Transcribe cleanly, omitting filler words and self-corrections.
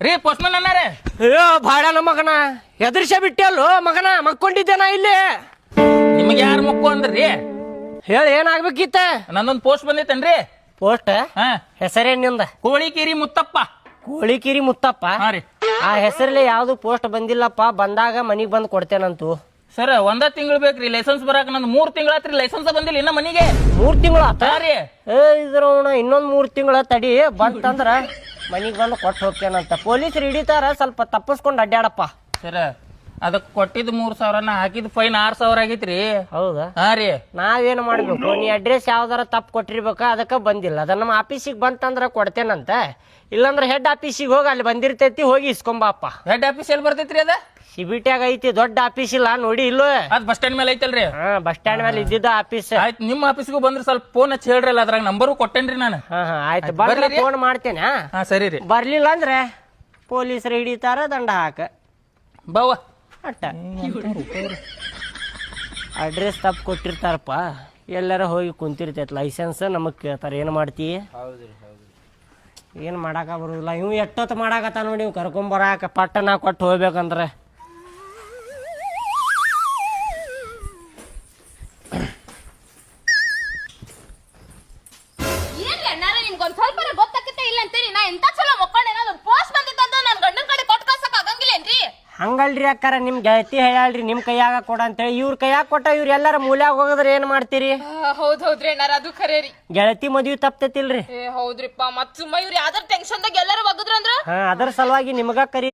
ರೀ ಪೋಸ್ಟ್ಮನ್ ಅನ್ನಾರೆ. ಅಯ್ಯೋ ಬಾಡನ ಮಗನ ಹೆದರ್ಸ ಬಿಟ್ಟೆಲ್ಲೋ ಮಗನ, ಮಕ್ಕೊಂಡಿದ್ದೇನ ಇಲ್ಲಿ? ನಿಮಗೆ ಯಾರು ಮಕ್ಕು ಅಂದ್ರಿ? ಹೇಳಿ ಏನಾಗ್ಬೇಕಿತ್ತ? ನಂದೊಂದು ಪೋಸ್ಟ್ ಬಂದೈತೇನ್ರಿ? ಪೋಸ್ಟ್ ಹಾ, ಹೆಸರೇನ್ ನಿಂದ? ಕೋಳಿಕೇರಿ ಮುತ್ತಪ್ಪ. ಕೋಳಿಕಿರಿ ಮುತ್ತಪ್ಪ. ಹಾ ರೀ. ಆ ಹೆಸರಲ್ಲಿ ಯಾವ್ದು ಪೋಸ್ಟ್ ಬಂದಿಲ್ಲಪ್ಪ, ಬಂದಾಗ ಮನಿಗ್ ಬಂದ್ ಕೊಡ್ತೇನಂತು. ಸರ್ ಒಂದ ತಿಂಗಳು ಬೇಕ್ರಿ ಲೈಸೆನ್ಸ್ ಬರಾಕ. ನಂದು 3 ತಿಂಗಳಾತ್ರಿ ಲೈಸೆನ್ಸ್ ಬಂದಿಲ್ಲ ಇನ್ನ ಮನಿಗೆ. 3 ತಿಂಗಳ ಆತ? ಹಾ ರೀ. ಇದ್ರವಣ ಇನ್ನೊಂದ್ 3 ತಿಂಗಳ ತಡಿ, ಬಂತಂದ್ರ ಮನಿಗ್ ಬಂದು ಕೊಟ್ಟು ಹೋಗ್ತೇನಂತ. ಪೊಲೀಸರು ಹಿಡಿತಾರ, ಸ್ವಲ್ಪ ತಪ್ಪಿಸ್ಕೊಂಡ್ ಅಡ್ಡಾಡಪ್ಪ. ಸರ್ ಅದಕ್ಕೆ ಕೊಟ್ಟಿದ್ದು 3,000, ನಾ ಹಾಕಿದ್ ಫೈನ್ 6,000 ಆಗೈತ್ರಿ. ಹೌದಾ? ಹಾ ರೀ. ನಾವೇನ್ ಮಾಡ್ಬೇಕು? ನೀ ಅಡ್ರೆಸ್ ಯಾವ್ದಾರ ತಪ್ಪು ಕೊಟ್ಟಿರ್ಬೇಕ, ಅದಕ್ಕ ಬಂದಿಲ್ಲ. ಅದ ನಮ್ಮ ಆಫೀಸಿಗೆ ಬಂತಂದ್ರ ಕೊಡ್ತೇನಂತ, ಇಲ್ಲಾಂದ್ರ ಹೆಡ್ ಆಫೀಸಿಗೆ ಹೋಗಿ ಅಲ್ಲಿ ಬಂದಿರ್ತೈತಿ, ಹೋಗಿ ಇಸ್ಕೊಂಬಾಪ್ಪ. ಹೆಡ್ ಆಫೀಸ್ ಎಲ್ಲಿ ಬರ್ತೈತ್ರಿ ಅದ? ಸಿಬಿಟ್ಯಾಗ ಐತಿ, ದೊಡ್ಡ ಆಫೀಸ್ ಇಲ್ಲ ನೋಡಿ ಇಲ್ಲೋ? ಅದ್ ಬಸ್ ಸ್ಟ್ಯಾಂಡ್ ಮೇಲೆ ಐತಲ್ರಿ. ಹಾ, ಬಸ್ ಸ್ಟ್ಯಾಂಡ್ ಮೇಲೆ ಇದ್ದಿದ್ದ ಆಫೀಸ್. ಆಯ್ತು, ನಿಮ್ಮ ಆಫೀಸ್ಗೂ ಬಂದ್ರೆ ಸ್ವಲ್ಪ ಫೋನ್ ಹಚ್ಚಿ ಹೇಳ್ರಲ್ಲ, ಅದ್ರಾಗ ನಂಬರು ಕೊಟ್ಟೇನ್ರಿ ನಾನು. ಹಾ ಹಾ ಆಯ್ತು, ಬರ್ರಿ ಫೋನ್ ಮಾಡ್ತೇನೆ. ಹಾ ಸರಿ ರೀ. ಬರ್ಲಿಲ್ಲ ಅಂದ್ರೆ ಪೊಲೀಸರು ಹಿಡಿತಾರ, ದಂಡ ಹಾಕ ಬಾವ. ಅಟ್ಟ. ಅಡ್ರೆಸ್ ತಪ್ಪು ಕೊಟ್ಟಿರ್ತಾರಪ್ಪ, ಎಲ್ಲಾರ ಹೋಗಿ ಕುಂತಿರ್ತೈತಿ, ಲೈಸೆನ್ಸ್ ನಮಗ್ ಕೇಳ್ತಾರ. ಏನ್ ಮಾಡ್ತಿ? ಏನ್ ಮಾಡಾಕ ಬರುದಿಲ್ಲ. ಇವ್ ಎಷ್ಟೊತ್ತು ಮಾಡಾಕತ್ತ ನೋಡಿ, ಇವ್ ಕರ್ಕೊಂಬರಾಕ ಪಟ್ಟನ ಕೊಟ್ಟು ಹೋಗ್ಬೇಕಂದ್ರೆ. ನಿಮ್ಗೊಂದ್ ಸ್ವಲ್ಪ ಗೊತ್ತಾಕತ್ತೆ ಇಲ್ಲ ಅಂತೀರಿ. ನಾ ಎಂತ ಚಲೋ ಮಕ್ಕೊಂಡೆ, ಪೋಸ್ಟ್ ಬಂದಿತ್ತಂತ ನನ್ ಗಂಡನ ಕಡೆ ಕೊಟ್ಟು ಕಳ್ಸಕ್ ಆಗಂಗಿಲ್ಲೇನ್ರಿ? ಹಂಗಲ್ರಿ ಅಕ್ಕಾರ, ನಿಮ್ ಗೆಳತಿ ಹೇಳ್ರಿ ನಿಮ್ ಕೈಯಾಗ ಕೊಡ ಅಂತೇಳಿ. ಇವ್ರ ಕೈಯಾಗ ಕೊಟ್ಟ ಇವ್ರ ಎಲ್ಲಾರ ಮೂಲ್ಯಾಗ ಹೋಗದ್ರ ಏನ್ ಮಾಡ್ತೀರಿ? ಹೌದ್ರಿ ಅಣ್ಣಾರ, ಅದು ಖರೆ ರೀ. ಗೆಳತಿ ಮದ್ವಿ ತಪ್ತತಿಲ್ರಿ? ಹೌದ್ರಿಪ್ಪ, ಮತ್ ಸುಮ್ಮ ಇವ್ರು ಯಾವ್ದಾರ ಟೆನ್ಷನ್ದಾಗ ಎಲ್ಲಾರು ಒಗದ್ರಂದ್ರ ಹಾ, ಅದ್ರ ಸಲುವಾಗಿ ನಿಮಗ ಕರಿ